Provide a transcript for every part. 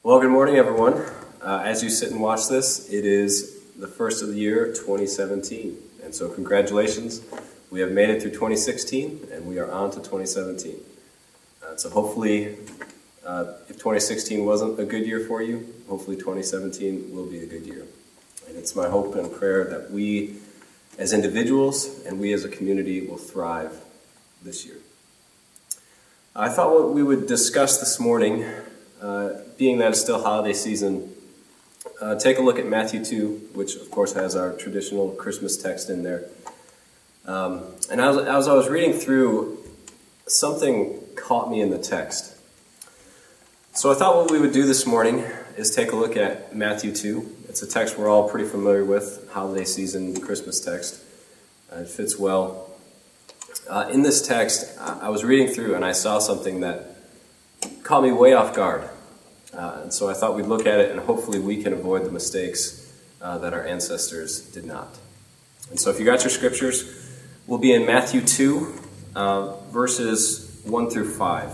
Well, good morning, everyone. As you sit and watch this, it is the first of the year, 2017. And so congratulations. We have made it through 2016, and we are on to 2017. So hopefully, if 2016 wasn't a good year for you, hopefully 2017 will be a good year. And it's my hope and prayer that we as individuals and we as a community will thrive this year. I thought what we would discuss this morning, being that it's still holiday season, take a look at Matthew 2, which of course has our traditional Christmas text in there. And as I was reading through, something caught me in the text. So I thought what we would do this morning is take a look at Matthew 2. It's a text we're all pretty familiar with, holiday season, Christmas text. It fits well. In this text, I was reading through and I saw something that caught me way off guard. And so I thought we'd look at it and hopefully we can avoid the mistakes that our ancestors did not. And so if you got your scriptures, we'll be in Matthew 2, verses 1 through 5.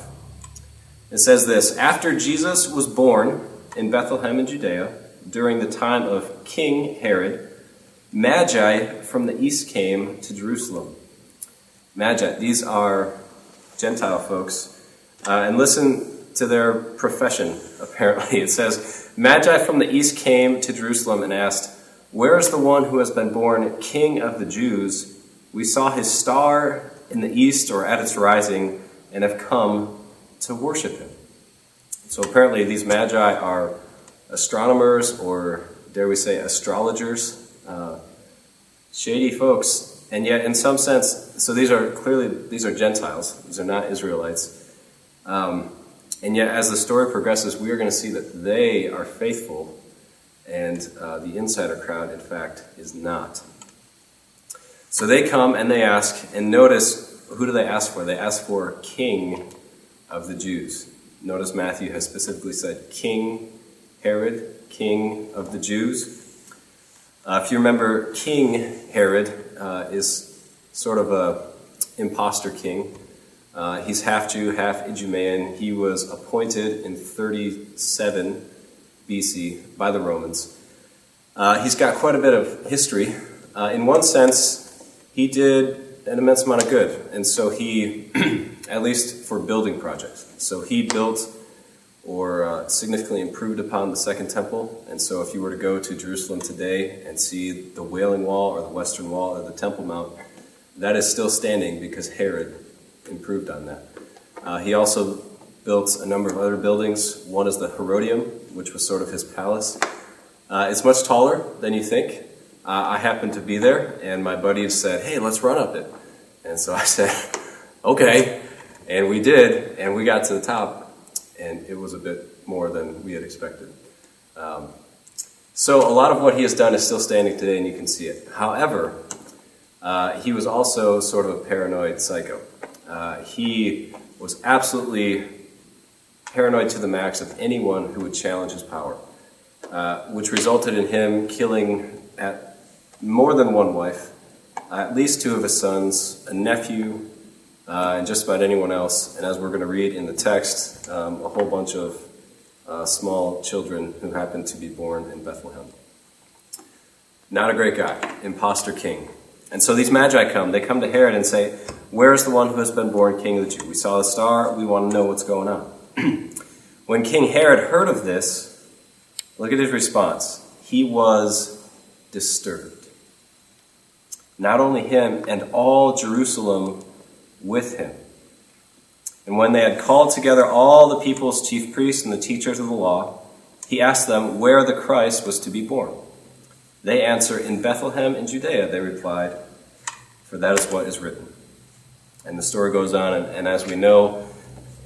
It says this: After Jesus was born in Bethlehem in Judea, during the time of King Herod, Magi from the east came to Jerusalem. Magi, these are Gentile folks. And listen to their profession, apparently. It says, Magi from the east came to Jerusalem and asked, "Where is the one who has been born King of the Jews? We saw his star in the east or at its rising and have come to worship him." So apparently these Magi are astronomers, or dare we say astrologers, shady folks. And yet in some sense, so these are Gentiles, these are not Israelites. And yet as the story progresses, we are going to see that they are faithful and the insider crowd, in fact, is not. So they come and they ask, and notice, who do they ask for? They ask for King of the Jews. Notice Matthew has specifically said King Herod, King of the Jews. If you remember, King Herod is sort of a imposter king. He's half Jew, half Idumean. He was appointed in 37 BC by the Romans. He's got quite a bit of history. In one sense, he did an immense amount of good. And so he, at least for building projects, so he built or significantly improved upon the Second Temple. And so if you were to go to Jerusalem today and see the Wailing Wall or the Western Wall or the Temple Mount, that is still standing because Herod improved on that. He also built a number of other buildings. One is the Herodium, which was sort of his palace. It's much taller than you think. I happened to be there, and my buddies said, "Hey, let's run up it." And so I said, "Okay." And we did, and we got to the top, and it was a bit more than we had expected. So a lot of what he has done is still standing today, and you can see it. However, he was also sort of a paranoid psycho. He was absolutely paranoid to the max of anyone who would challenge his power, which resulted in him killing at more than one wife, at least two of his sons, a nephew, and just about anyone else. And as we're going to read in the text, a whole bunch of small children who happened to be born in Bethlehem. Not a great guy, imposter king. And so these Magi come. They come to Herod and say, "Where's the one who has been born King of the Jews? We saw the star. We want to know what's going on." When King Herod heard of this, look at his response. He was disturbed. Not only him, and all Jerusalem with him. And when they had called together all the people's chief priests and the teachers of the law, he asked them where the Christ was to be born. They answer, "In Bethlehem in Judea," they replied, "for that is what is written." And the story goes on, and as we know,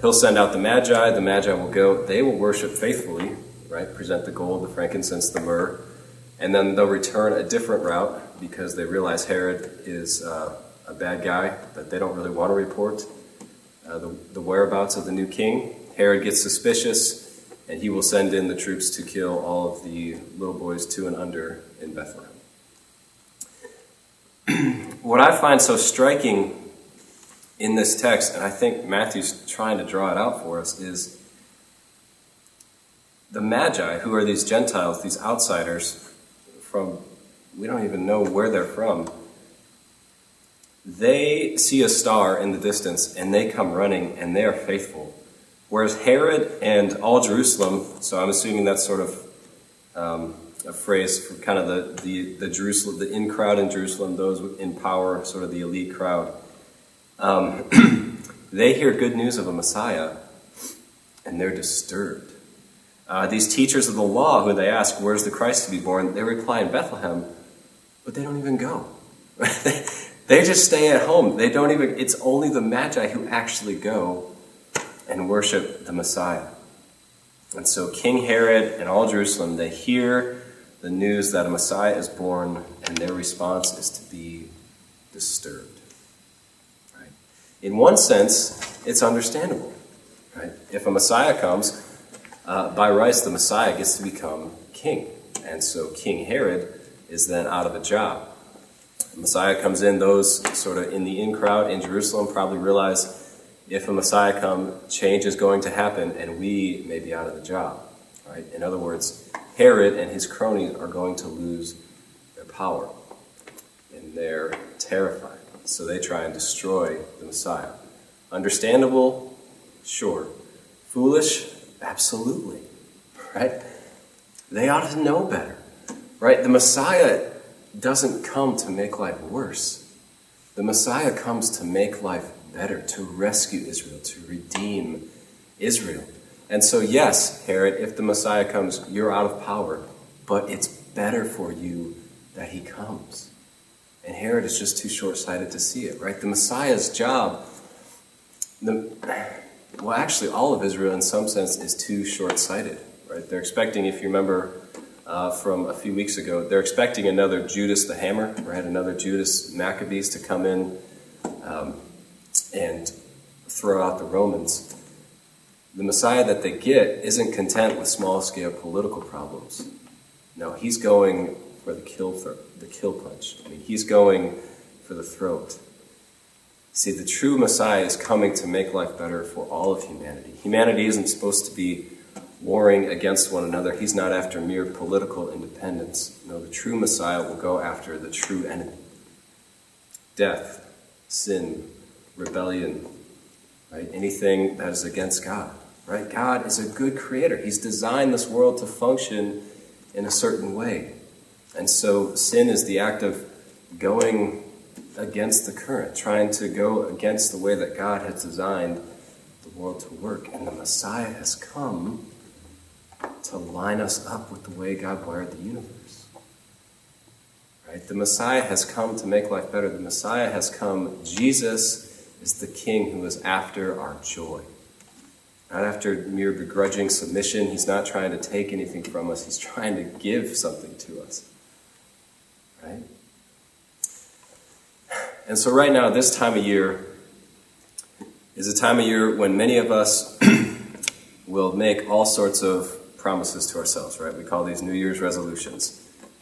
he'll send out the Magi. The Magi will go. They will worship faithfully, right? Present the gold, the frankincense, the myrrh. And then they'll return a different route because they realize Herod is a bad guy, that they don't really want to report the whereabouts of the new king. Herod gets suspicious, and he will send in the troops to kill all of the little boys 2 and under in Bethlehem. What I find so striking in this text, and I think Matthew's trying to draw it out for us, is The Magi, who are these Gentiles, these outsiders from, we don't even know where they're from, they see a star in the distance and they come running and they are faithful. Whereas Herod and all Jerusalem, so I'm assuming that's sort of a phrase for kind of the Jerusalem, the in crowd in Jerusalem, those in power, sort of the elite crowd. They hear good news of a Messiah, and they're disturbed. These teachers of the law, who they ask, where's the Christ to be born? They reply in Bethlehem, but they don't even go. They just stay at home. They don't even, it's only the Magi who actually go and worship the Messiah. And so King Herod and all Jerusalem, they hear the news that a Messiah is born, and their response is to be disturbed. Right? In one sense, it's understandable. Right? If a Messiah comes, by rights, the Messiah gets to become king. And so King Herod is then out of a job. The Messiah comes in, those sort of in the in crowd in Jerusalem probably realize if a Messiah comes, change is going to happen and we may be out of the job. Right? In other words, Herod and his cronies are going to lose their power. And they're terrified. So they try and destroy the Messiah. Understandable? Sure. Foolish? Absolutely. Right? They ought to know better. Right? The Messiah doesn't come to make life worse. The Messiah comes to make life better, to rescue Israel, to redeem Israel. And so yes, Herod, if the Messiah comes, you're out of power, but it's better for you that he comes. And Herod is just too short-sighted to see it, right? The Messiah's job, actually all of Israel in some sense is too short-sighted, right? They're expecting, if you remember from a few weeks ago, they're expecting another Judas the Hammer, right? Another Judas Maccabees to come in and throw out the Romans. The Messiah that they get isn't content with small-scale political problems. No, he's going for the kill punch. I mean, he's going for the throat. See, the true Messiah is coming to make life better for all of humanity. Humanity isn't supposed to be warring against one another. He's not after mere political independence. No, the true Messiah will go after the true enemy. Death, sin, rebellion, right? Anything that is against God, right? God is a good creator. He's designed this world to function in a certain way. And so sin is the act of going against the current, trying to go against the way that God has designed the world to work. And the Messiah has come to line us up with the way God wired the universe. Right? The Messiah has come to make life better. The Messiah has come. Jesus is the King who is after our joy. Not after mere begrudging submission. He's not trying to take anything from us. He's trying to give something to us. Right? And so right now, this time of year is a time of year when many of us will make all sorts of promises to ourselves, right? We call these New Year's resolutions.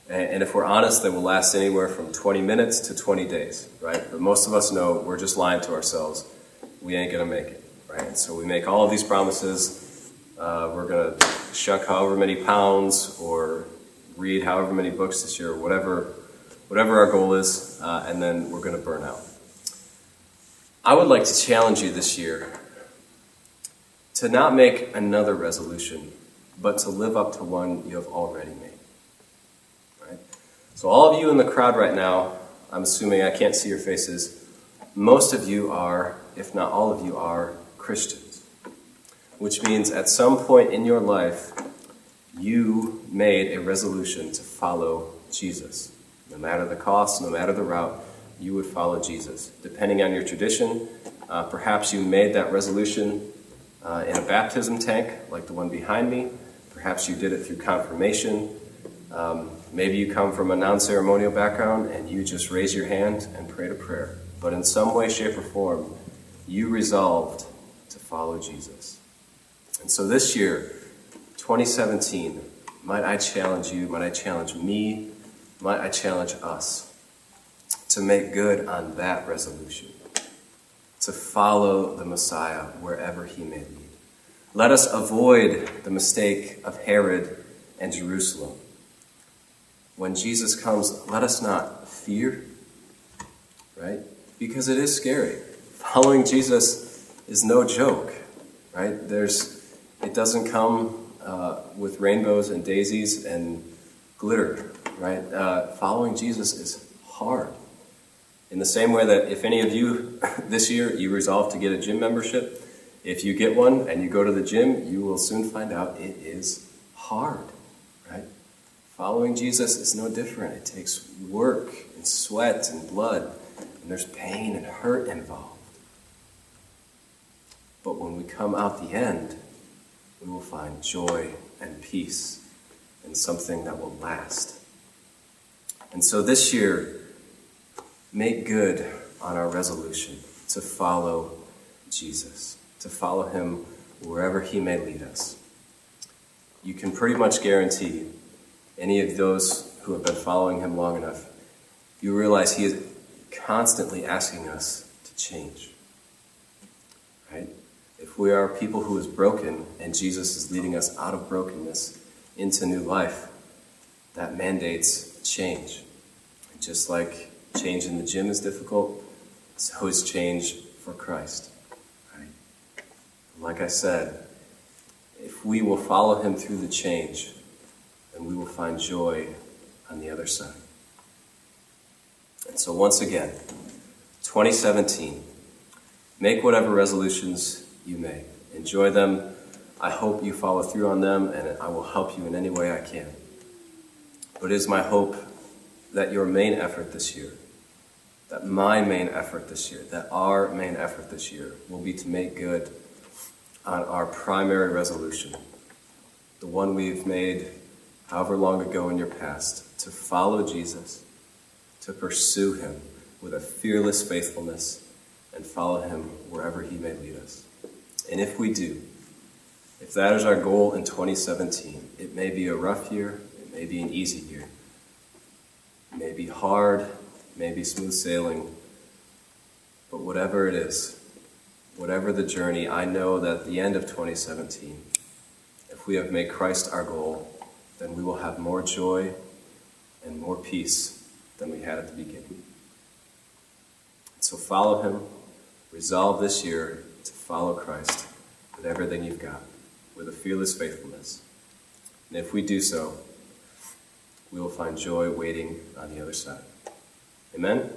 And if we're honest, they will last anywhere from 20 minutes to 20 days, right? But most of us know we're just lying to ourselves. We ain't going to make it, right? And so we make all of these promises. We're going to shuck however many pounds or read however many books this year, whatever our goal is, and then we're going to burn out. I would like to challenge you this year to not make another resolution, but to live up to one you have already made. Right? So all of you in the crowd right now, I'm assuming I can't see your faces, most of you are, if not all of you are, Christians. Which means at some point in your life, you made a resolution to follow Jesus. No matter the cost, no matter the route, you would follow Jesus. Depending on your tradition, perhaps you made that resolution in a baptism tank, like the one behind me. Perhaps you did it through confirmation. Maybe you come from a non-ceremonial background and you just raise your hand and prayed a prayer. But in some way, shape, or form, you resolved to follow Jesus. And so this year, 2017, might I challenge you, might I challenge me, might I challenge us to make good on that resolution, to follow the Messiah wherever he may lead. Let us avoid the mistake of Herod and Jerusalem. When Jesus comes, let us not fear, right? Because it is scary. Following Jesus is no joke, right? It doesn't come with rainbows and daisies and glitter, right? Following Jesus is hard. In the same way that if any of you this year, you resolve to get a gym membership, if you get one and you go to the gym, you will soon find out it is hard, right? Following Jesus is no different. It takes work and sweat and blood, and there's pain and hurt involved. But when we come out the end, we will find joy and peace and something that will last. And so this year, make good on our resolution to follow Jesus, to follow him wherever he may lead us. You can pretty much guarantee any of those who have been following him long enough, you realize he is constantly asking us to change, right? If we are people who is broken and Jesus is leading us out of brokenness into new life, that mandates change. And just like change in the gym is difficult, so is change for Christ, right? Like I said, if we will follow him through the change, then we will find joy on the other side. And so once again, 2017, make whatever resolutions you may. Enjoy them. I hope you follow through on them, and I will help you in any way I can. But it is my hope that your main effort this year, that my main effort this year, that our main effort this year will be to make good on our primary resolution, the one we've made however long ago in your past, to follow Jesus, to pursue him with a fearless faithfulness, and follow him wherever he may lead us. And if we do, if that is our goal in 2017, it may be a rough year, it may be an easy year, it may be hard, it may be smooth sailing, but whatever it is, whatever the journey, I know that at the end of 2017, if we have made Christ our goal, then we will have more joy and more peace than we had at the beginning. So follow him. Resolve this year to follow Christ with everything you've got, with a fearless faithfulness. And if we do so, we will find joy waiting on the other side. Amen?